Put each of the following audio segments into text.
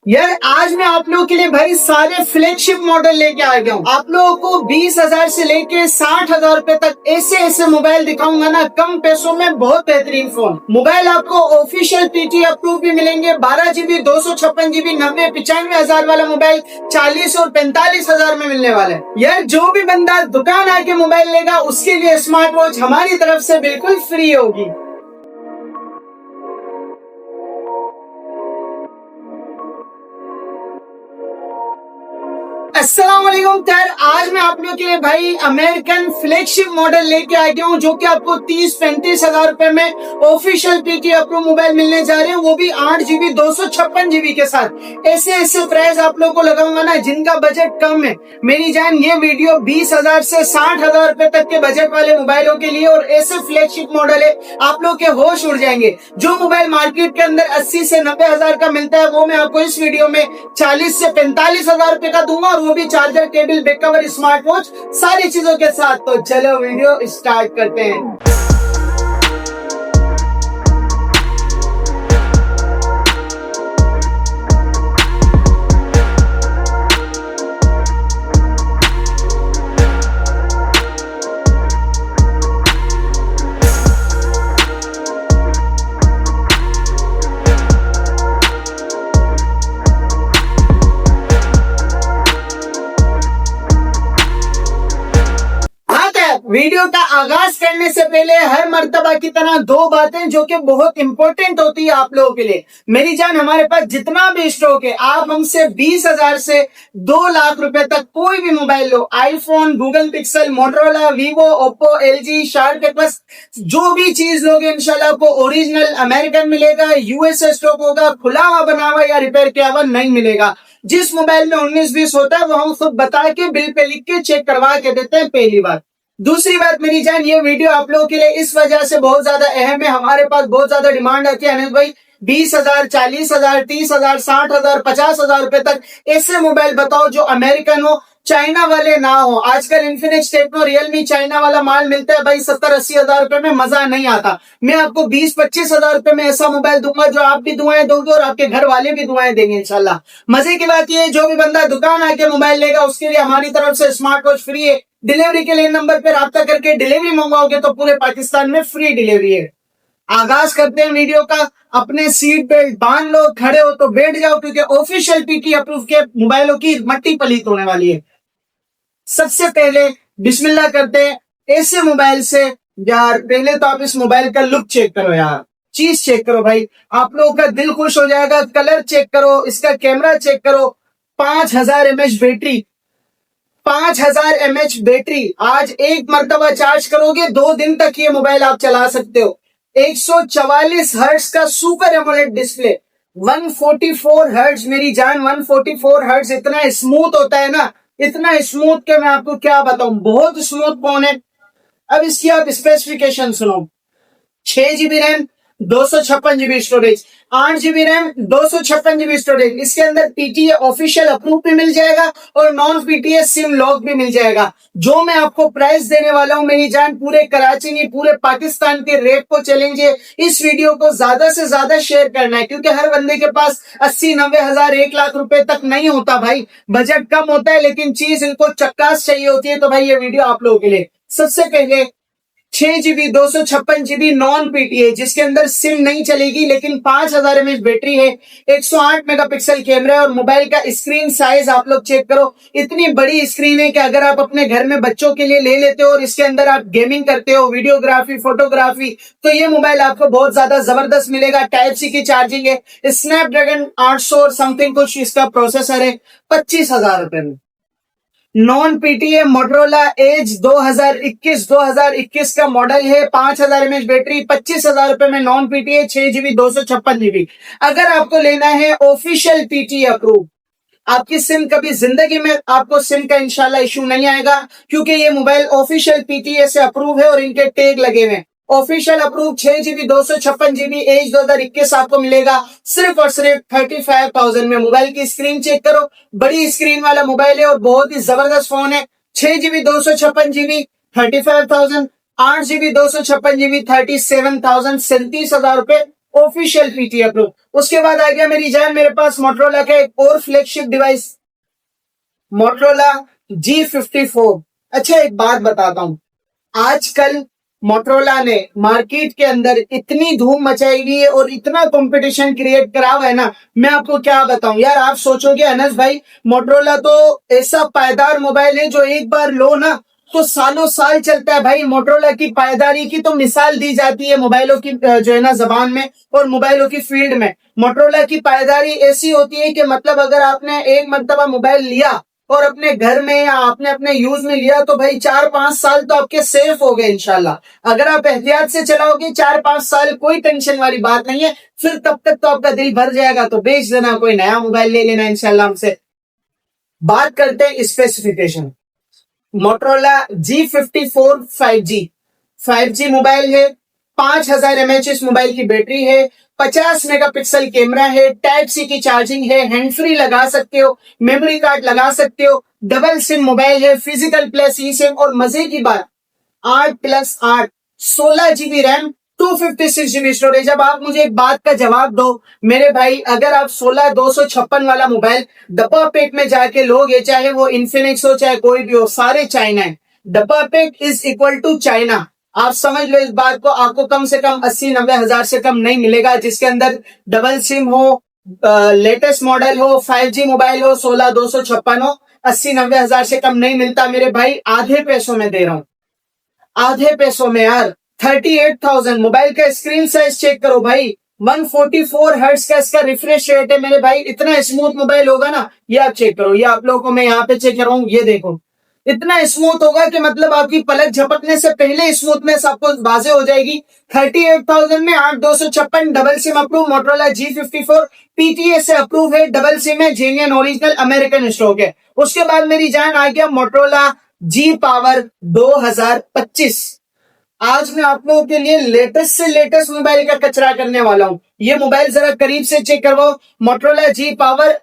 यार आज मैं आप लोगों के लिए भाई सारे फ्लैगशिप मॉडल लेके आ गया हूँ। आप लोगों को 20,000 से लेके 60,000 रुपए तक ऐसे ऐसे मोबाइल दिखाऊंगा ना, कम पैसों में बहुत बेहतरीन फोन। मोबाइल आपको ऑफिशियल पीटी अप्रूव भी मिलेंगे। 12 GB 256 GB 90-95 हजार वाला मोबाइल 40 और 45 हजार में मिलने वाला है। यार जो भी बंदा दुकान आके मोबाइल लेगा उसके लिए स्मार्ट वॉच हमारी तरफ से बिल्कुल फ्री होगी। अस्सलाम वालेकुम यार, आज मैं आप लोगों के लिए भाई अमेरिकन फ्लैगशिप मॉडल लेके आ गया हूँ, जो कि आपको 30-35 हजार रुपए में ऑफिशियल पीटी अप्रूव मोबाइल मिलने जा रहे हैं, वो भी 8 GB 256 GB के साथ। ऐसे ऐसे प्राइस आप लोगों को लगाऊंगा ना जिनका बजट कम है। मेरी जान, ये वीडियो 20,000 से 60,000 रुपए तक के बजट वाले मोबाइलों के लिए और ऐसे फ्लैगशिप मॉडल है, आप लोग के होश उड़ जाएंगे। जो मोबाइल मार्केट के अंदर 80 से 90 हजार का मिलता है, वो मैं आपको इस वीडियो में 40 से 45 हजार रुपए का दूंगा, और वो भी charger, cable, back cover, smart watch, सारी चीजों के साथ। तो चलो वीडियो स्टार्ट करते हैं। वीडियो का आगाज करने से पहले हर मर्तबा की तरह दो बातें जो कि बहुत इंपॉर्टेंट होती है आप लोगों के लिए। मेरी जान, हमारे पास जितना भी स्टॉक है, आप हमसे 20,000 से 2 लाख रुपए तक कोई भी मोबाइल लो, iPhone, Google Pixel, Motorola, Vivo, Oppo, LG, Sharp plus, जो भी चीज लोगे इंशाल्लाह आपको ओरिजिनल अमेरिकन मिलेगा। यूएसए स्टॉक होगा, खुला हुआ बना हुआ या रिपेयर किया हुआ नहीं मिलेगा। जिस मोबाइल में 19-20 होता है वो हम खुद बता के बिल पे लिख के चेक करवा के देते हैं, पहली बात। दूसरी बात मेरी जान, ये वीडियो आप लोगों के लिए इस वजह से बहुत ज्यादा अहम है, हमारे पास बहुत ज्यादा डिमांड आती है अनिल भाई, 20,000, 40,000, 30,000, 60,000, 50,000 रुपए तक ऐसे मोबाइल बताओ जो अमेरिकन हो, चाइना वाले ना हो। आजकल इन्फिनिक्स, टेक्नो, रियलमी चाइना वाला माल मिलता है भाई 70-80 हजार रुपए में, मजा नहीं आता। मैं आपको 20-25 हजार रुपए में ऐसा मोबाइल दूंगा जो आप भी दुआएं दोगे और आपके घर वाले भी दुआएं देंगे इंशाल्लाह। मजे की बात यह है, जो भी बंदा दुकान आके मोबाइल लेगा उसके लिए हमारी तरफ से स्मार्ट वॉच फ्री है। डिलीवरी के लिए नंबर पर रब्ता करके डिलीवरी मंगवाओगे तो पूरे पाकिस्तान में फ्री डिलीवरी है। आगाज करते हैं वीडियो का। अपने सीट बेल्ट बांध लो, खड़े हो तो बैठ जाओ, क्योंकि ऑफिशियल पीटी अप्रूव के मोबाइलों की मट्टी पलीत होने वाली है। सबसे पहले बिस्मिल्लाह करते हैं ऐसे मोबाइल से। यार पहले तो आप इस मोबाइल का लुक चेक करो, यार चीज चेक करो भाई, आप लोगों का दिल खुश हो जाएगा। कलर चेक करो, इसका कैमरा चेक करो, 5,000 mAh बैटरी, 5,000 mAh बैटरी। आज एक मर्तबा चार्ज करोगे 2 दिन तक ये मोबाइल आप चला सकते हो। 144 हर्ट्ज का सुपर एमोलेड डिस्प्ले, 144 हर्ट्ज मेरी जान, 144 हर्ट्ज इतना स्मूथ होता है ना, इतना स्मूथ के मैं आपको क्या बताऊं, बहुत स्मूथ फोन है। अब इसकी आप स्पेसिफिकेशन सुनो। 6 GB RAM, 256 GB storage, 8 GB RAM, 256 GB storage. इसके अंदर पीटीए ऑफिशियल अप्रूव भी मिल जाएगा और नॉन पीटीए सिम लॉक भी मिल जाएगा। जो मैं आपको प्राइस देने वाला हूं मेरी जान, पूरे कराची नहीं पूरे पाकिस्तान के रेट को चैलेंज है। इस वीडियो को ज्यादा से ज्यादा शेयर करना है, क्योंकि हर बंदे के पास 80-90 हजार 1 लाख रुपए तक नहीं होता भाई, बजट कम होता है, लेकिन चीज इनको चक्कास चाहिए होती है। तो भाई ये वीडियो आप लोगों के लिए। सबसे पहले 6 GB 256 GB नॉन पीटीए, जिसके अंदर सिम नहीं चलेगी, लेकिन 5,000 mAh बैटरी है, 108 मेगापिक्सल कैमरा है, और मोबाइल का स्क्रीन साइज आप लोग चेक करो, इतनी बड़ी स्क्रीन है कि अगर आप अपने घर में बच्चों के लिए ले लेते हो और इसके अंदर आप गेमिंग करते हो, वीडियोग्राफी, फोटोग्राफी, तो ये मोबाइल आपको बहुत ज्यादा जबरदस्त मिलेगा। टाइप सी की चार्जिंग है, स्नैपड्रैगन 800 और समथिंग कुछ इसका प्रोसेसर है, 25,000 रुपए में। नॉन पीटीए मोटरोला एज 2021 का मॉडल है, 5,000 mAh बैटरी, 25,000 रुपए में नॉन पीटीए, 6 GB 256 GB। अगर आपको लेना है ऑफिशियल पीटीए अप्रूव, आपकी सिम कभी जिंदगी में आपको सिम का इंशाल्लाह इशू नहीं आएगा, क्योंकि ये मोबाइल ऑफिशियल पीटीए से अप्रूव है और इनके टैग लगे हुए हैं। Official approve 6 GB 256 GB Edge 2021 आपको मिलेगा सिर्फ और सिर्फ 35,000 में। मोबाइल की स्क्रीन चेक करो, बड़ी स्क्रीन वाला मोबाइल है और बहुत ही जबरदस्त फोन है। 6 GB 256 GB 35,000, 8 GB 256 GB 37,000, 37,000 रुपए ऑफिशियल पीटी अप्रूव। उसके बाद आ गया मेरी जान मेरे पास मोटरोला का एक और फ्लैगशिप डिवाइस, मोटरोला G54। अच्छा एक बात बताता हूं, आजकल मोटरोला ने मार्केट के अंदर इतनी धूम मचाई हुई है और इतना कंपटीशन क्रिएट करा हुआ है ना, मैं आपको क्या बताऊं यार। आप सोचोगे अनस भाई मोटरोला तो ऐसा पायदार मोबाइल है जो एक बार लो ना तो सालों साल चलता है। भाई मोटरोला की पायदारी की तो मिसाल दी जाती है मोबाइलों की जो है ना जबान में और मोबाइलों की फील्ड में। मोटरोला की पायदारी ऐसी होती है कि मतलब अगर आपने एक मर्तबा मोबाइल लिया और अपने घर में या आपने अपने यूज में लिया तो भाई 4-5 साल तो आपके सेफ हो गए इंशाल्लाह। अगर आप एहतियात से चलाओगे 4-5 साल कोई टेंशन वाली बात नहीं है, फिर तब तक तो आपका दिल भर जाएगा तो बेच देना, कोई नया मोबाइल ले लेना इंशाल्लाह हमसे। बात करते हैं specification. Motorola G54 5G mobile है, 5000 mAh इस मोबाइल की बैटरी है, 50 मेगापिक्सल कैमरा है, टाइप सी की चार्जिंग है, हैंड फ्री लगा सकते हो, मेमोरी कार्ड लगा सकते हो, डबल सिम मोबाइल है, फिजिकल प्लस ई सिम। और मजे की बात 8+8 16 GB रैम, 256 GB स्टोरेज। अब आप मुझे एक बात का जवाब दो मेरे भाई, अगर आप 16 256 वाला मोबाइल डब्बा पैक में जाके लोगे, चाहे वो इन्फिनिक्स हो चाहे कोई भी हो, सारे चाइना है। डब्बा pack is equal to China, आप समझ लो इस बात को। आपको कम से कम 80-90 हजार से कम नहीं मिलेगा जिसके अंदर डबल सिम हो, लेटेस्ट मॉडल हो, 5G मोबाइल हो, 16 256 हो। 80-90 हजार से कम नहीं मिलता मेरे भाई, आधे पैसों में दे रहा हूं, आधे पैसों में यार। 38,000 मोबाइल का स्क्रीन साइज चेक करो भाई, 144 हर्ट्ज का इसका रिफ्रेश रेट है मेरे भाई। इतना स्मूथ मोबाइल होगा ना, ये आप चेक करो, ये आप लोगों को मैं यहाँ पे चेक कर रहा हूँ, ये देखो इतना स्मूथ होगा कि मतलब आपकी पलक झपकने से पहले स्मूथनेस आपको वाजे हो जाएगी। 38,000 में 8 256 double SIM approve Motorola G54 PTA से अप्रूव है, डबल सिम है, जेन्युइन ओरिजिनल अमेरिकन स्टॉक है। उसके बाद मेरी जान आ गया मोटरोला G पावर 2025। आज मैं आप लोगों के लिए लेटेस्ट से लेटेस्ट मोबाइल का कचरा करने वाला हूं। ये मोबाइल जरा करीब से चेक करवाओ, मोटरोला G पावर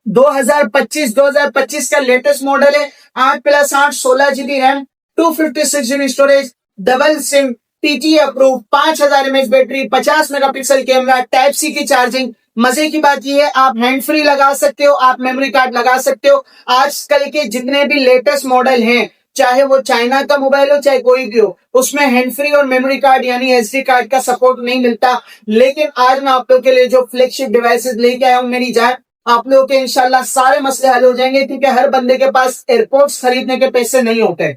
2025 का लेटेस्ट मॉडल है। 8+8 16 GB RAM, 256 GB storage, double SIM, PTA approve, 5000 mAh battery, 50 megapixel camera, type C की चार्जिंग। मजे की बात यह है आप हैंड फ्री लगा सकते हो, आप मेमोरी कार्ड लगा सकते हो। आजकल के जितने भी लेटेस्ट मॉडल हैं, चाहे वो चाइना का मोबाइल हो चाहे कोई भी हो, उसमें हैंड फ्री और मेमोरी कार्ड यानी एसडी कार्ड का सपोर्ट नहीं मिलता। लेकिन आज मैं आप लोग के लिए जो फ्लैगशिप डिवाइसेस लेके आया हूं मेरी जान, आप लोगों के इंशाल्लाह सारे मसले हल हो जाएंगे, क्योंकि हर बंदे के पास एयरपोर्ट्स खरीदने के पैसे नहीं होते।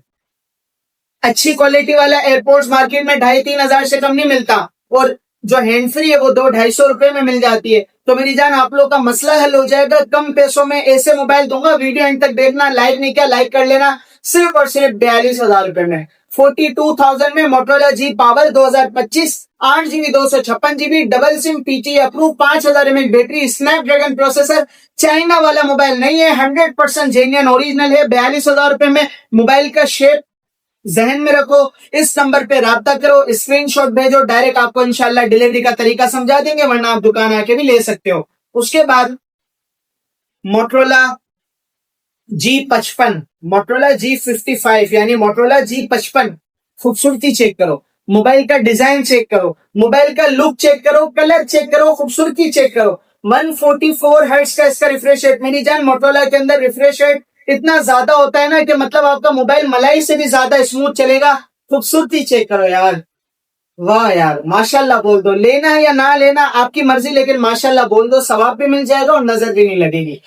अच्छी क्वालिटी वाला एयरपोर्ट्स मार्केट में 2,500-3 हजार से कम नहीं मिलता, और जो हैंड फ्री है वो 200-250 रुपए में मिल जाती है। तो मेरी जान आप लोग का मसला हल हो जाएगा, कम पैसों में ऐसे मोबाइल दूंगा। वीडियो एंड तक देखना, लाइक नहीं किया लाइक कर लेना। सिर्फ और सिर्फ 42,000 रुपए में, 42,000 में Motorola G power 2025, 8 GB 256 GB, double SIM, PT approve, 5000 mAh battery, Snapdragon processor, China वाला मोबाइल नहीं है, 100% जेन्युइन ओरिजिनल है। 42,000 रुपए में मोबाइल का शेप जहन में रखो, इस नंबर पे राब्ता करो, स्क्रीनशॉट भेजो, डायरेक्ट आपको इंशाल्लाह डिलीवरी का तरीका समझा देंगे, वरना आप दुकान आके भी ले सकते हो। उसके बाद मोटरोला G55, मोटरोला G55 यानी मोटरोला G55। खूबसूरती चेक करो, मोबाइल का डिजाइन चेक करो, मोबाइल का लुक चेक करो, कलर चेक करो, खूबसूरती चेक करो। 144 हर्ट्ज का इसका रिफ्रेश रेट। मेरी जान मोटरोला के अंदर रिफ्रेश रेट इतना ज्यादा होता है ना कि मतलब आपका मोबाइल मलाई से भी ज्यादा स्मूथ चलेगा। खूबसूरती चेक करो यार, वाह यार माशाल्लाह बोल दो। लेना या ना लेना आपकी मर्जी, लेकिन माशाल्लाह बोल दो, सवाब भी मिल जाएगा और नजर भी नहीं लगेगी।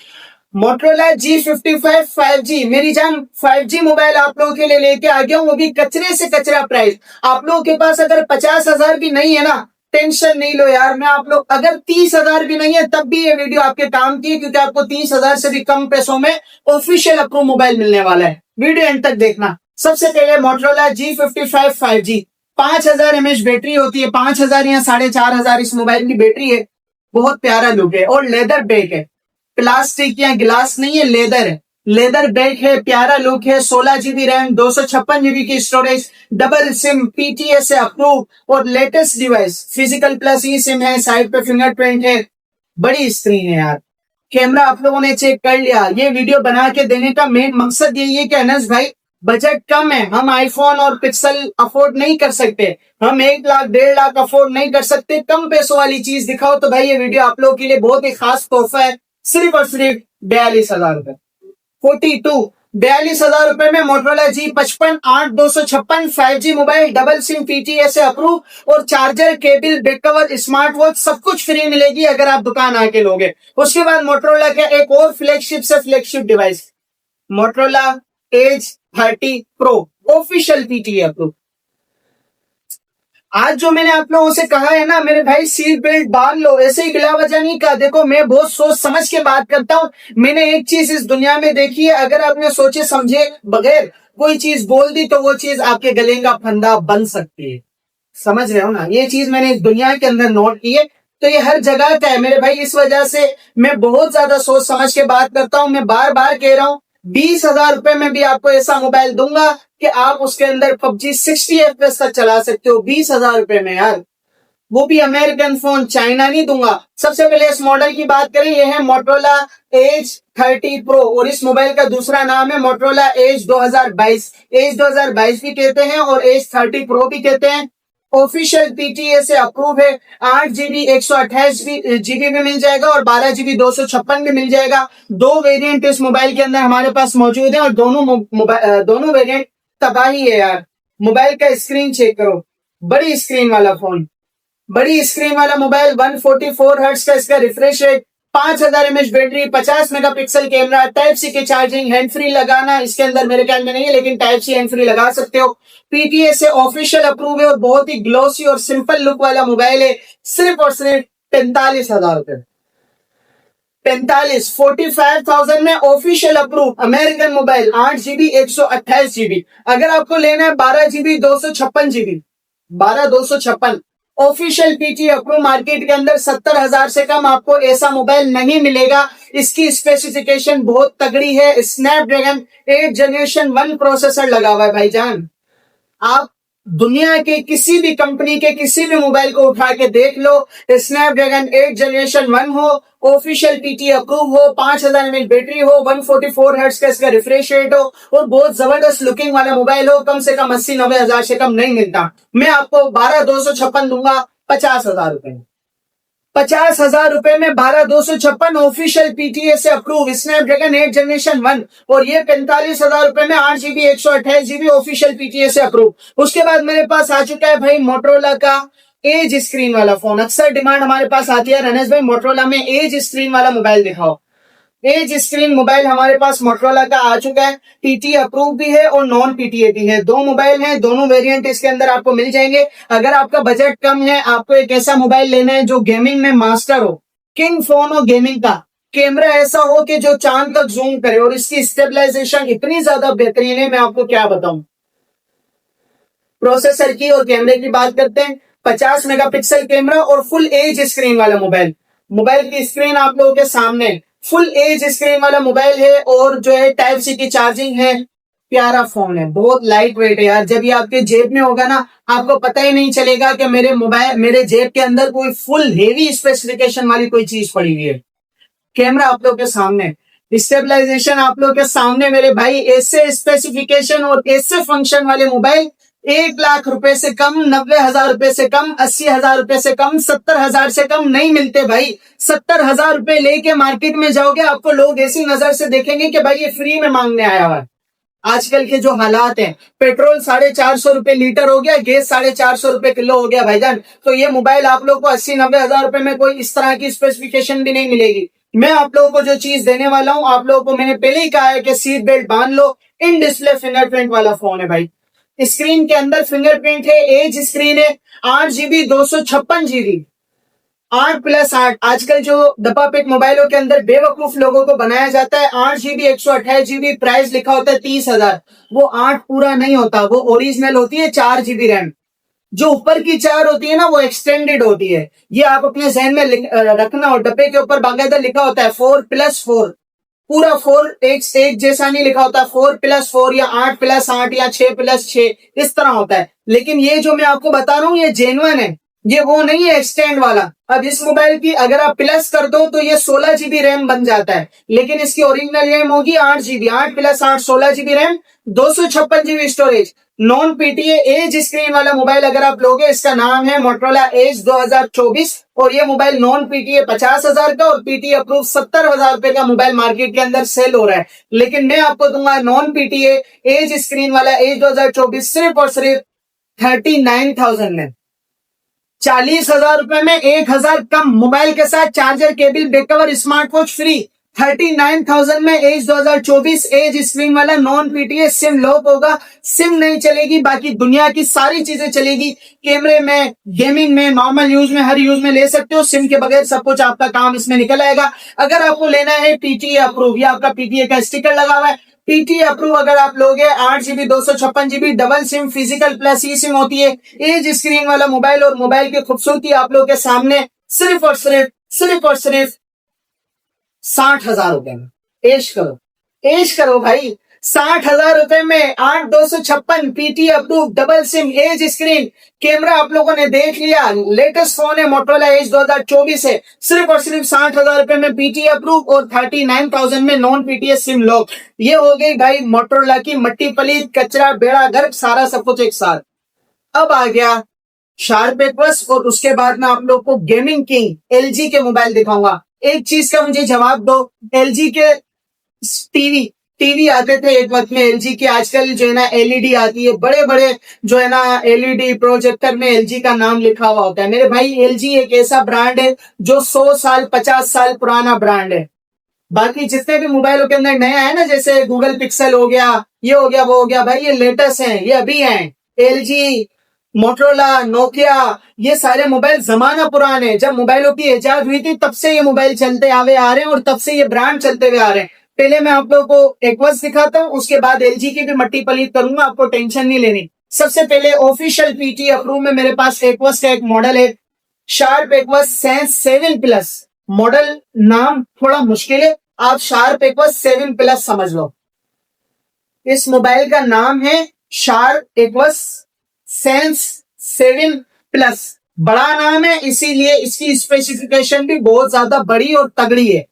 मोटरोला G55 5G, मेरी जान 5G मोबाइल आप लोगों के लिए लेके आ गया हूं, वो भी कचरे से कचरा प्राइस। आप लोगों के पास अगर 50,000 भी नहीं है ना, टेंशन नहीं लो यार। मैं आप लोग अगर 30,000 भी नहीं है तब भी ये वीडियो आपके काम की है, क्योंकि आपको 30,000 से भी कम पैसों में ऑफिशियल अप्रूव मोबाइल मिलने वाला है। वीडियो एंड तक देखना। सबसे पहले Motorola G55 5G, 5000 mAh battery होती है, 5000 या 4500 इस मोबाइल की बैटरी है। बहुत प्यारा लुक है और लेदर बैक है, प्लास्टिक या गिलास नहीं है, लेदर है। लेदर बैक है, प्यारा लुक है, 16 GB रैम, 256 GB की स्टोरेज, डबल सिम, पीटीए से अप्रूव और लेटेस्ट डिवाइस, फिजिकल प्लस ई सिम है, साइड पे फिंगरप्रिंट है, बड़ी स्क्रीन है यार। कैमरा आप लोगों ने चेक कर लिया। ये वीडियो बना के देने का मेन मकसद यही है कि अनस भाई बजट कम है, हम आईफोन और पिक्सल अफोर्ड नहीं कर सकते, हम 1 लाख 1.5 लाख अफोर्ड नहीं कर सकते, कम पैसों वाली चीज दिखाओ, तो भाई ये वीडियो आप लोगों के लिए बहुत ही खास तोहफा है। सिर्फ और सिर्फ 42,000 रुपए, 42, 42,000 रुपए में Motorola G55 8256 5G mobile, double SIM PTA से अप्रूव और charger, cable, back cover, smart watch सब कुछ फ्री मिलेगी अगर आप दुकान आके लोगे। उसके बाद मोटरोला का एक और फ्लैगशिप से फ्लैगशिप डिवाइस, मोटरोला एज 30 प्रो, ऑफिशियल PTA अप्रूव। आज जो मैंने आप लोगों से कहा है ना मेरे भाई, सीट बेल्ट बांध लो, ऐसे ही बिला वजह नहीं कहा। देखो मैं बहुत सोच समझ के बात करता हूँ। मैंने एक चीज इस दुनिया में देखी है, अगर आपने सोचे समझे बगैर कोई चीज बोल दी तो वो चीज आपके गले का फंदा बन सकती है। समझ रहे हो ना, ये चीज मैंने इस दुनिया के अंदर नोट की है। तो ये हर जगह का है मेरे भाई, इस वजह से मैं बहुत ज्यादा सोच समझ के बात करता हूँ। मैं बार बार कह रहा हूँ 20,000 रुपए में भी आपको ऐसा मोबाइल दूंगा कि आप उसके अंदर PUBG 60 FPS तक चला सकते हो 20,000 रुपए में यार, वो भी अमेरिकन फोन, चाइना नहीं दूंगा। सबसे पहले इस मॉडल की बात करें, यह है मोटरोला एज 30 प्रो और इस मोबाइल का दूसरा नाम है मोटरोला एज 2022। एज 2022 भी कहते हैं और एज 30 प्रो भी कहते हैं। ऑफिशियल PTA से अप्रूव है। 8 GB 128 GB में मिल जाएगा और 12 GB 256 में मिल जाएगा। दो वेरिएंट इस मोबाइल के अंदर हमारे पास मौजूद है और दोनों वेरिएंट तबाही है यार। मोबाइल का स्क्रीन चेक करो, बड़ी स्क्रीन वाला फोन, बड़ी स्क्रीन वाला मोबाइल, 144 हर्ट्ज का इसका refresh rate, 5000 mAh battery, 50 megapixel camera, type C की चार्जिंग, हैंड फ्री लगाना इसके अंदर मेरे ख्याल में नहीं है, लेकिन टाइप सी हैंड फ्री लगा सकते हो। PTA से ऑफिशियल अप्रूव है और बहुत ही ग्लोसी और सिंपल लुक वाला मोबाइल है। सिर्फ और सिर्फ 45,000 रुपए, 45,000 में official approve American mobile, 8 GB 128 GB। अगर आपको लेना है 12 GB 256 GB, 12 256 official PTA approve, market के अंदर 70,000 से कम आपको ऐसा मोबाइल नहीं मिलेगा। इसकी स्पेसिफिकेशन बहुत तगड़ी है, स्नैपड्रैगन 8 जनरेशन 1 प्रोसेसर लगा हुआ है भाईजान। आप दुनिया के किसी भी कंपनी के किसी भी मोबाइल को उठा के देख लो, स्नैपड्रैगन 8 जनरेशन 1 हो, ऑफिशियल PTA अप्रूव हो, 5000 mAh बैटरी हो, 144 हर्ट्ज का इसका रिफ्रेश रेट हो और बहुत जबरदस्त लुकिंग वाला मोबाइल हो, कम से कम 80-90 हजार से कम नहीं मिलता। मैं आपको 12,256 दूंगा 50,000 रुपए, 50,000 रुपए में 12,256 ऑफिशियल PTA से अप्रूव स्नैपड्रैगन 8 जनरेशन 1 और ये 45,000 रुपए में 8 GB 128 GB ऑफिशियल PTA से अप्रूव। उसके बाद मेरे पास आ चुका है भाई मोटरोला का एज स्क्रीन वाला फोन। अक्सर डिमांड हमारे पास आती है, रनस भाई मोटरोला में एज स्क्रीन वाला मोबाइल दिखाओ। एज स्क्रीन मोबाइल हमारे पास मोटरोला का आ चुका है, PTA अप्रूव भी है और नॉन PTA भी है। दो मोबाइल हैं, दोनों वेरिएंट इसके अंदर आपको मिल जाएंगे। अगर आपका बजट कम है, आपको एक ऐसा मोबाइल लेना है जो गेमिंग में मास्टर हो, किंग फोन हो गेमिंग का, कैमरा ऐसा हो कि जो चांद तक जूम करे और इसकी स्टेबलाइजेशन इतनी ज्यादा बेहतरीन है, मैं आपको क्या बताऊं। प्रोसेसर की और कैमरे की बात करते हैं, 50 मेगापिक्सल कैमरा और फुल एज स्क्रीन वाला मोबाइल। मोबाइल की स्क्रीन आप लोगों के सामने, फुल एज स्क्रीन वाला मोबाइल है और जो है टाइप सी की चार्जिंग है। प्यारा फोन है, बहुत लाइट वेट है यार। जब ये आपके जेब में होगा ना, आपको पता ही नहीं चलेगा कि मेरे जेब के अंदर कोई फुल हेवी स्पेसिफिकेशन वाली कोई चीज पड़ी हुई है। कैमरा आप लोग के सामने, स्टेबलाइजेशन आप लोग के सामने मेरे भाई। ऐसे स्पेसिफिकेशन और ऐसे फंक्शन वाले मोबाइल 1 लाख रुपए से कम, 90,000 रुपए से कम, 80,000 रुपए से कम, 70,000 से कम नहीं मिलते भाई। 70,000 रुपए लेके मार्केट में जाओगे, आपको लोग ऐसी नजर से देखेंगे कि भाई ये फ्री में मांगने आया हुआ है। आजकल के जो हालात हैं, पेट्रोल 450 रुपए लीटर हो गया, गैस 450 रुपए किलो हो गया भाईजान। तो ये मोबाइल आप लोग को 80-90 हजार रुपए में कोई इस तरह की स्पेसिफिकेशन भी नहीं मिलेगी। मैं आप लोगों को जो चीज देने वाला हूं, आप लोगों को मैंने पहले ही कहा है कि सीट बेल्ट बांध लो। इन डिस्प्ले फिंगरप्रिंट वाला फोन है भाई। स्क्रीन के अंदर फिंगरप्रिंट है, एज स्क्रीन है, 8 GB 256 GB, 8+8। आजकल जो दपापेट मोबाइलों के अंदर बेवकूफ लोगों को बनाया जाता है, 8 GB 128 GB, प्राइस लिखा होता है 30,000। वो 8 पूरा नहीं होता, वो ओरिजिनल होती है 4 GB रैम। जो ऊपर की 4 होती है ना, वो एक्सटेंडेड होती है। ये आप अपने जहन में रखना। और डब्बे के ऊपर बाकायदा लिखा होता है 4+4, पूरा 4 एक जैसा नहीं लिखा होता, 4+4 या 8+8 या 6+6 इस तरह होता है। लेकिन ये जो मैं आपको बता रहा हूं, ये जेन्युइन है। ये वो नहीं है एक्सटेंड वाला। अब इस मोबाइल की अगर आप प्लस कर दो तो ये 16 GB रैम बन जाता है, लेकिन इसकी ओरिजिनल रैम होगी 8 GB, 8+8 16 GB RAM, 256 GB storage. Non PTA edge screen वाला मोबाइल अगर आप लोगे, इसका नाम है मोटरोला एज 2024, और ये मोबाइल नॉन पीटीए 50,000 का और पीटीए अप्रूव 70,000 रुपए का मोबाइल मार्केट के अंदर सेल हो रहा है। लेकिन मैं आपको दूंगा नॉन पीटीए एज स्क्रीन वाला एज 2024 सिर्फ और सिर्फ 39,000 में, 40,000 रुपए में 1,000 कम, मोबाइल के साथ charger, cable, back cover, smart watch free. 39,000 में एज 2024 एज स्क्रीन वाला नॉन पीटीए, सिम लॉक होगा, सिम नहीं चलेगी, बाकी दुनिया की सारी चीजें चलेगी। कैमरे में, गेमिंग में, नॉर्मल यूज में, हर यूज में ले सकते हो। सिम के बगैर सब कुछ आपका काम इसमें निकल आएगा। अगर आपको लेना है पीटीए अप्रूव, या आपका पीटीए का स्टिकर लगा हुआ है, पीटीए अप्रूव अगर आप लोगे 8 GB 256 GB double SIM, physical plus ई सिम होती है, एज स्क्रीन वाला मोबाइल, और मोबाइल की खूबसूरती आप लोग के सामने सिर्फ और सिर्फ 60,000 रुपए में। ऐश करो भाई, 60,000 रुपए में 8/256 PT approve double SIM edge screen. Camera आप लोगों ने देख लिया, लेटेस्ट फोन है, मोटरोला एज 2024 है, सिर्फ और सिर्फ 60,000 रुपए में पीटी अप्रूव और 39,000 में नॉन पीटीएस सिम लॉक। ये हो गई भाई मोटरोला की मट्टी पलीत, कचरा, बेड़ा गर्क, सारा सब कुछ एक साथ। अब आ गया शार्प एक्वस, और उसके बाद में आप लोग को गेमिंग किंग एलजी के मोबाइल दिखाऊंगा। एक चीज का मुझे जवाब दो, एलजी के टीवी आते थे एक वक्त में एलजी के, आजकल जो है ना एलईडी आती है, बड़े बड़े जो है ना एलईडी प्रोजेक्टर में एलजी का नाम लिखा हुआ होता है। मेरे भाई एलजी एक ऐसा ब्रांड है जो 100 साल 50 साल पुराना ब्रांड है। बाकी जितने भी मोबाइलों के अंदर नया है ना, जैसे गूगल पिक्सल हो गया, ये हो गया, वो हो गया, भाई ये लेटेस्ट हैं, ये अभी हैं। एलजी, मोटरोला, नोकिया, ये सारे मोबाइल जमाना पुराने, जब मोबाइलों की इजाद हुई थी तब से ये मोबाइल चलते आवे आ रहे हैं, और तब से ये ब्रांड चलते हुए आ रहे हैं। पहले मैं आप लोगों को एक्वस दिखाता हूं, उसके बाद एलजी की भी मट्टी पलीत करूंगा, आपको टेंशन नहीं लेनी। सबसे पहले ऑफिशियल पीटी अप्रूव में मेरे पास एक्वस का एक मॉडल है, शार्प एक्वस सेंस 7+। मॉडल नाम थोड़ा मुश्किल है, आप शार्प एक्वस 7+ समझ लो। इस मोबाइल का नाम है शार्प एक्वस सेंस 7+। बड़ा नाम है, इसीलिए इसकी स्पेसिफिकेशन भी बहुत ज्यादा बड़ी और तगड़ी है।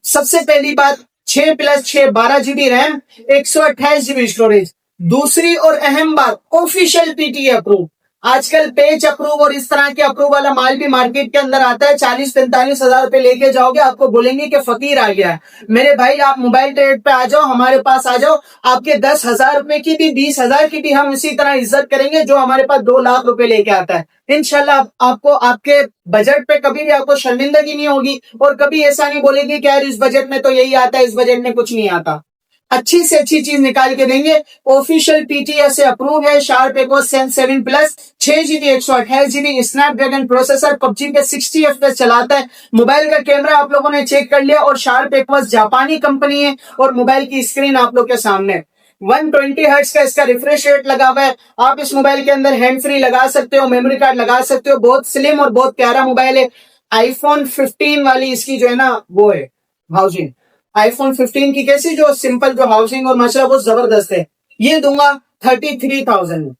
सबसे पहली बात, 6+6 12 GB रैम, 128 GB स्टोरेज। दूसरी और अहम बात, ऑफिशियल पीटीए अप्रूव। आजकल पेज अप्रूव और इस तरह के अप्रूव वाला माल भी मार्केट के अंदर आता है, 40-45 हजार रुपए लेके जाओगे, आपको बोलेंगे कि फकीर आ गया है। मेरे भाई आप मोबाइल ट्रेड पे आ जाओ, हमारे पास आ जाओ, आपके 10,000 रुपए की भी, 20,000 की भी हम इसी तरह इज्जत करेंगे जो हमारे पास 2 लाख रुपए लेके आता है। इंशाल्लाह आपको आपके बजट पे कभी भी आपको शर्मिंदगी नहीं होगी, और कभी ऐसा नहीं बोलेंगे कि यार इस बजट में तो यही आता है, इस बजट में कुछ नहीं आता। अच्छी से अच्छी चीज निकाल के देंगे। ऑफिशियल पीटीएस से अप्रूव है, sharp Aquos sense 7+, 6 GB 128 GB Snapdragon processor, PUBG पे 60 FPS चलाता है। मोबाइल का कैमरा आप लोगों ने चेक कर लिया, और शार्प एक्वस जापानी कंपनी है, और मोबाइल की स्क्रीन आप लोग के सामने 120 हर्ट्ज का इसका रिफ्रेश रेट लगा हुआ है। आप इस मोबाइल के अंदर हैंड फ्री लगा सकते हो, मेमोरी कार्ड लगा सकते हो। बहुत स्लिम और बहुत प्यारा मोबाइल है। आईफोन 15 वाली इसकी जो है ना वो है हाउसिंग, आईफोन 15 की कैसी जो सिंपल जो हाउसिंग और मसला वो जबरदस्त है। ये दूंगा 33,000 में,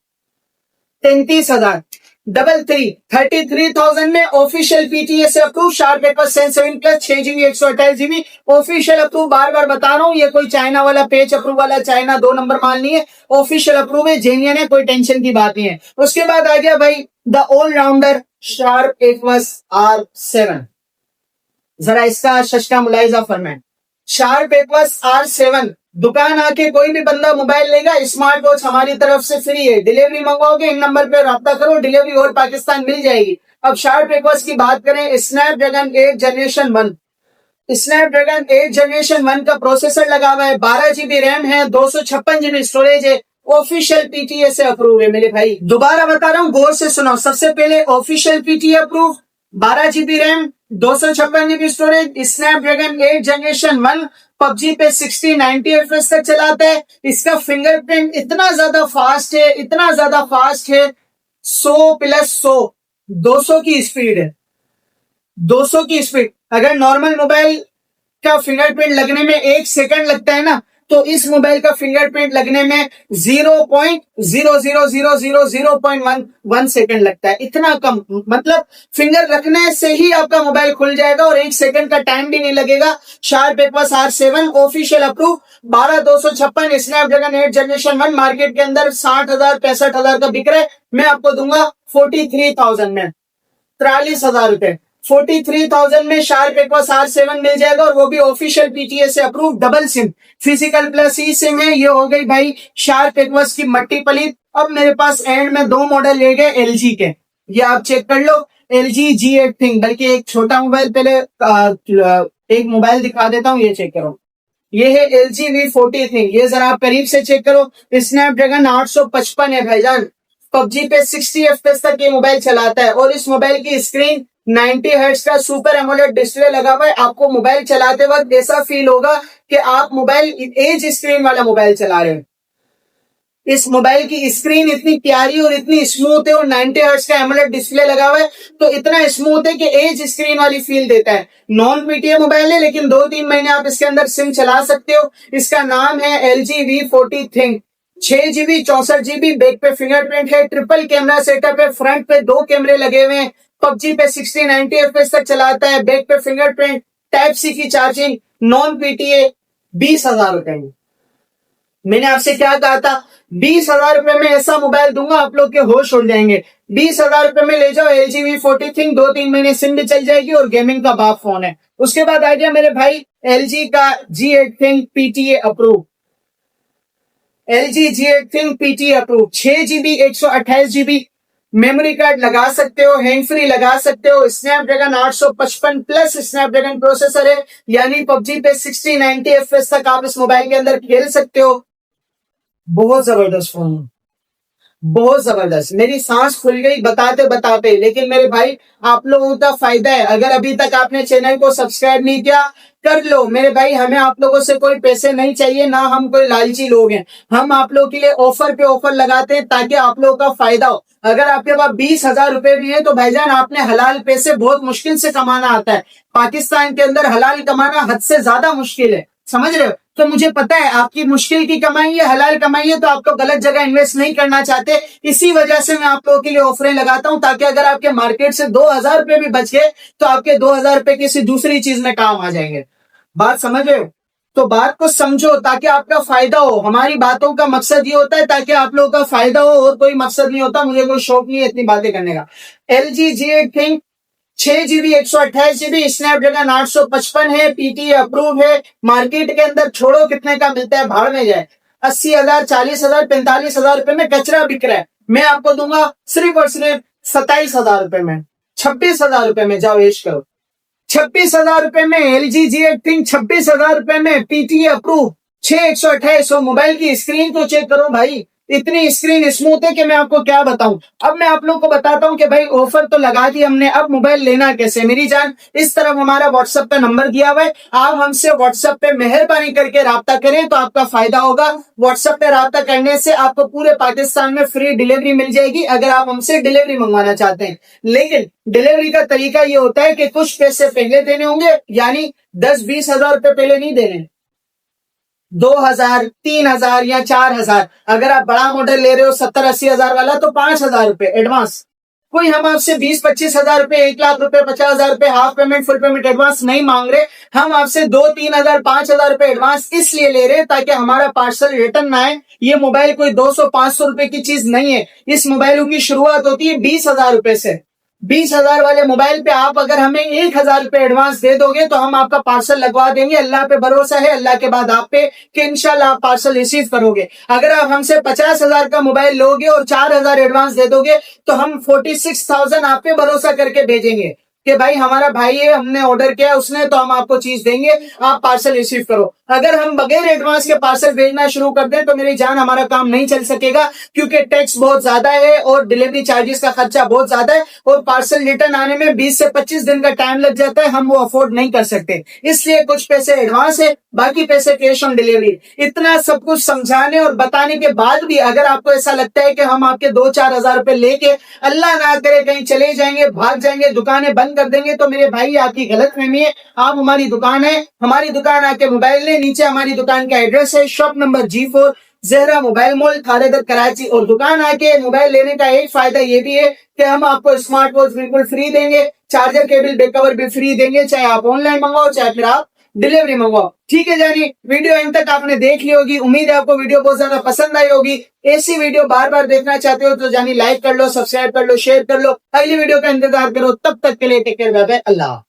33,000 33,000 में ऑफिशियल पीटीए से approve, Sharp Aquos sense 7+, 6 GB 128 GB official approve. बार बार बता रहा हूं, ये कोई चाइना वाला पेज अप्रूव वाला चाइना 2 नंबर माल नहीं है, ऑफिशियल अप्रूव है, जेन्युइन है, कोई टेंशन की बात नहीं है। उसके बाद आ गया भाई the allrounder sharp aqueous R7। जरा इसका शशका मुलाहिजा फरमाएं। शार्प एक्वस R7, दुकान आके कोई भी बंदा मोबाइल लेगा, स्मार्ट वॉच हमारी तरफ से फ्री है। डिलीवरी मंगवाओगे इन नंबर पे राब्ता करो, डिलीवरी और पाकिस्तान मिल जाएगी। अब शार्प एक्वस की बात करें, स्नैपड्रैगन 8 जनरेशन 1, स्नैपड्रैगन 8 जनरेशन 1 का प्रोसेसर लगा हुआ है, 12 GB रैम है, 256 GB स्टोरेज है, ऑफिशियल पीटीए से अप्रूव है। मेरे भाई दोबारा बता रहा हूं, गौर से सुनो। सबसे पहले official PTA approve, 12 GB RAM, 256 GB storage, Snapdragon 8 generation 1, PUBG पे 60-90 FPS तक चलाता है। इसका फिंगरप्रिंट इतना ज्यादा फास्ट है, इतना ज्यादा फास्ट है, 100+100 200 की स्पीड है, 200 की स्पीड। अगर नॉर्मल मोबाइल का फिंगरप्रिंट लगने में 1 सेकंड लगता है ना, तो इस मोबाइल का फिंगरप्रिंट लगने में 0.00000.11 सेकंड लगता है, इतना कम। मतलब फिंगर रखने से ही आपका मोबाइल खुल जाएगा और 1 सेकंड का टाइम भी नहीं लगेगा। Sharp aqua R7 official approve 12256 Snapdragon 8 generation 1 market के अंदर 60,000 65,000 का बिक रहा है। मैं आपको दूंगा 43,000 में, 43,000 रुपए। 43,000 में शार्प एक्वा R7 मिल जाएगा और वो भी ऑफिशियल पीटीए से approve, double SIM, physical plus ई सिम है। ये हो गई भाई शार्प एक्वास की मट्टी पलीत। अब मेरे पास एंड में 2 मॉडल ले गए एलजी के, ये आप चेक कर लो, LG G8 थिंग। बल्कि एक छोटा मोबाइल पहले एक मोबाइल दिखा देता हूँ, ये चेक करो, ये है LG V40 थिंग। ये जरा आप करीब से चेक करो, स्नैपड्रैगन 855 है भाईजान। पबजी पे 60 FPS तक ये मोबाइल चलाता है और इस मोबाइल की स्क्रीन 90 हर्ट्ज का सुपर एमोलेड डिस्प्ले लगा हुआ है। आपको मोबाइल चलाते वक्त ऐसा फील होगा कि आप मोबाइल एज स्क्रीन वाला मोबाइल चला रहे हो। इस मोबाइल की स्क्रीन इतनी प्यारी और इतनी स्मूथ है और 90 हर्ट्ज का एमोलेड डिस्प्ले लगा हुआ है, तो इतना स्मूथ है कि एज स्क्रीन वाली फील देता है। नॉन पीटीए मोबाइल है लेकिन 2-3 महीने आप इसके अंदर सिम चला सकते हो। इसका नाम है LG V40 thing. 6GB 64GB, back पे फिंगरप्रिंट है, ट्रिपल कैमरा सेटअप है, फ्रंट पे 2 कैमरे लगे हुए हैं, पबजी पे 60-90 FPS तक चलाता है, बैक पे फिंगरप्रिंट, टाइप सी की चार्जिंग, नॉन पीटीए, 20,000 रुपए में। मैंने आपसे क्या कहा था, 20,000 रुपए में ऐसा मोबाइल दूंगा आप लोग के होश उड़ जाएंगे। 20,000 रुपए में ले जाओ LG V40 थिंग, 2-3 महीने सिम भी चल जाएगी और गेमिंग का बाप फोन है। उसके बाद आ गया मेरे भाई LG का G8 thing PTA approve. LG G8 thing PTA approve, 6GB 128GB memory card लगा सकते हो, हैंड फ्री लगा सकते हो, स्नैपड्रैगन 855 प्लस स्नैपड्रैगन प्रोसेसर है, यानी पबजी पे 60-90 FPS तक आप इस मोबाइल के अंदर खेल सकते हो। बहुत जबरदस्त फोन, बहुत जबरदस्त। मेरी सांस खुल गई बताते बताते। लेकिन मेरे भाई आप लोगों का फायदा है, अगर अभी तक आपने चैनल को सब्सक्राइब नहीं किया कर लो मेरे भाई। हमें आप लोगों से कोई पैसे नहीं चाहिए, ना हम कोई लालची लोग हैं। हम आप लोगों के लिए ऑफर पे ऑफर लगाते हैं ताकि आप लोगों का फायदा हो। अगर आपके पास 20,000 रुपए भी है तो भाईजान आपने हलाल पैसे बहुत मुश्किल से कमाना आता है। पाकिस्तान के अंदर हलाल कमाना हद से ज्यादा मुश्किल है, समझ रहे हो। तो मुझे पता है आपकी मुश्किल की कमाई है, हलाल कमाई है, तो आपको गलत जगह इन्वेस्ट नहीं करना चाहते। इसी वजह से मैं आप लोगों के लिए ऑफरें लगाता हूं ताकि अगर आपके मार्केट से 2,000 रुपए भी बच गए तो आपके 2,000 रुपए किसी दूसरी चीज में काम आ जाएंगे। बात समझ रहे हो। तो बात को समझो ताकि आपका फायदा हो। हमारी बातों का मकसद ये होता है ताकि आप लोगों का फायदा हो, और कोई मकसद नहीं होता। मुझे कोई शौक नहीं है इतनी बातें करने का। LG G8 thing 6GB 128GB Snapdragon 855 है, पीटीए अप्रूव है। मार्केट के अंदर छोड़ो कितने का मिलता है, भाड़ में जाए। 80,000 40,000 45,000 रुपए में कचरा बिक रहा है। मैं आपको दूंगा सिर्फ और सिर्फ 27,000 रुपए में, 26,000 रुपए में। जाओ ऐश करो। 26,000 रुपए में LG G8 थिंग, 26,000 रुपए में पीटीए अप्रूव, 6/128। मोबाइल की स्क्रीन तो चेक करो भाई, इतनी स्क्रीन स्मूथ है कि मैं आपको क्या बताऊं। अब मैं आप लोग को बताता हूं कि भाई ऑफर तो लगा दी हमने, अब मोबाइल लेना कैसे। मेरी जान इस तरफ हमारा व्हाट्सएप का नंबर दिया हुआ है, आप हमसे व्हाट्सएप पे मेहरबानी करके राब्ता करें तो आपका फायदा होगा। व्हाट्सएप पे राब्ता करने से आपको पूरे पाकिस्तान में फ्री डिलीवरी मिल जाएगी अगर आप हमसे डिलीवरी मंगवाना चाहते हैं। लेकिन डिलीवरी का तरीका ये होता है कि कुछ पैसे पहले देने होंगे, यानी 10-20 हजार रुपए पहले नहीं देने, 2,000 3,000 या 4,000। अगर आप बड़ा मॉडल ले रहे हो 70-80 हजार वाला तो 5,000 रुपए एडवांस। कोई हम आपसे 20-25 हजार रुपए, 1 लाख रुपए, 50,000 रुपए half payment full payment advance नहीं मांग रहे। हम आपसे 2-3 हजार 5,000 रुपए एडवांस इसलिए ले रहे हैं ताकि हमारा पार्सल रिटर्न ना आए। ये मोबाइल कोई 200-500 रुपए की चीज नहीं है। इस मोबाइलों की शुरुआत होती है 20,000 रुपए से। 20,000 वाले मोबाइल पे आप अगर हमें 1,000 रुपए एडवांस दे दोगे तो हम आपका पार्सल लगवा देंगे। अल्लाह पे भरोसा है, अल्लाह के बाद आप पे, कि इंशाल्लाह आप पार्सल रिसीव करोगे। अगर आप हमसे 50,000 का मोबाइल लोगे और 4,000 एडवांस दे दोगे तो हम 46,000 आप पे भरोसा करके भेजेंगे कि भाई हमारा भाई है, हमने ऑर्डर किया उसने, तो हम आपको चीज देंगे, आप पार्सल रिसीव करो। अगर हम बगैर एडवांस के पार्सल भेजना शुरू कर दें तो मेरी जान हमारा काम नहीं चल सकेगा, क्योंकि टैक्स बहुत ज्यादा है और डिलीवरी चार्जेस का खर्चा बहुत ज्यादा है और पार्सल रिटर्न आने में 20 से 25 दिन का टाइम लग जाता है। हम वो अफोर्ड नहीं कर सकते, इसलिए कुछ पैसे एडवांस है, बाकी पैसे कैश ऑन डिलीवरी। इतना सब कुछ समझाने और बताने के बाद भी अगर आपको ऐसा लगता है कि हम आपके 2-4 हजार रुपए लेके अल्लाह ना करे कहीं चले जाएंगे, भाग जाएंगे, दुकानें बंद कर देंगे, तो मेरे भाई आपकी गलतफहमी है। आप हमारी दुकान है, हमारी दुकान आके मोबाइल लें, लिए नीचे हमारी दुकान का एड्रेस है, shop number G4, Zahra mobile mall, थानेदर, कराची। और दुकान आके मोबाइल लेने का एक फायदा ये भी है कि हम आपको स्मार्ट वॉच बिल्कुल फ्री देंगे, चार्जर केबल बैक कवर भी फ्री देंगे, चाहे आप ऑनलाइन मंगवाओ चाहे फिर आप डिलीवरी मंगवाओ। ठीक है जानी, वीडियो एंड तक आपने देख ली होगी, उम्मीद है आपको वीडियो बहुत ज्यादा पसंद आई होगी। ऐसी वीडियो बार बार देखना चाहते हो तो जानी लाइक कर लो, सब्सक्राइब कर लो, शेयर कर लो। अगली वीडियो का इंतजार करो, तब तक के लिए टेक केयर, बाय बाय, अल्लाह।